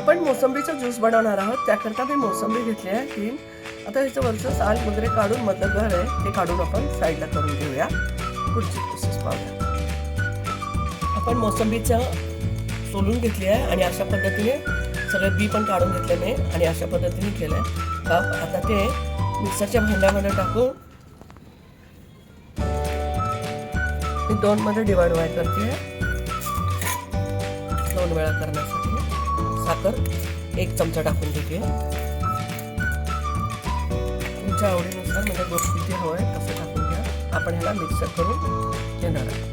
आपण मोसंबीचा ज्यूस बनवणार आहोत. त्याकरता मी मोसंबी घेतली आहे 3. आता ह्याचं वरचं साल वगैरे काढून मधलं घर आहे ते काढून आपण साईडला करून घेऊया. पुढची प्रोसेस पाहूया. आपण मोसंबीचं सोलून घेतली आहे आणि अशा पद्धतीने सगळे बी पण काढून घेतले मी आणि अशा पद्धतीने केलं आहे काप. आता ते मिक्सरच्या भांड्यामध्ये टाकून मी 2 मध्ये डिवाइड करते. 2 वेळा करण्यासाठी साखर 1 चमचा टाकून देते. तुमच्या आवडीनुसार म्हणजे गोड किती हवं आहे तसं टाकून घ्या. आपण ह्याला मिक्सर करून घेणार आहोत.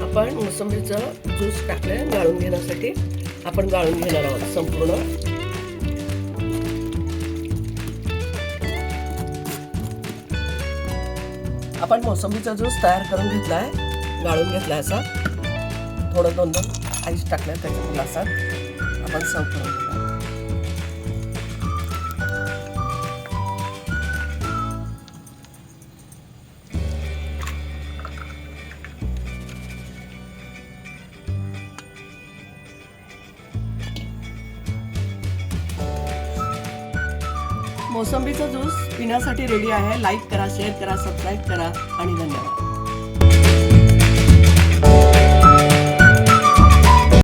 आपण मोसंबीचं ज्यूस टाकले गाळून घेण्यासाठी. आपण गाळून घेणार आहोत संपूर्ण. आपण मोसंबीचा ज्यूस तयार करून घेतला आहे, गाळून घेतला आहे. असा थोडं 2 आईस टाकलं त्याच्या ग्लासात आपण सर्व करून घेऊ. मोसंबीचा ज्यूस पिण्यासाठी रेडी आहे. लाईक करा, शेअर करा, सबस्क्राईब करा आणि धन्यवाद.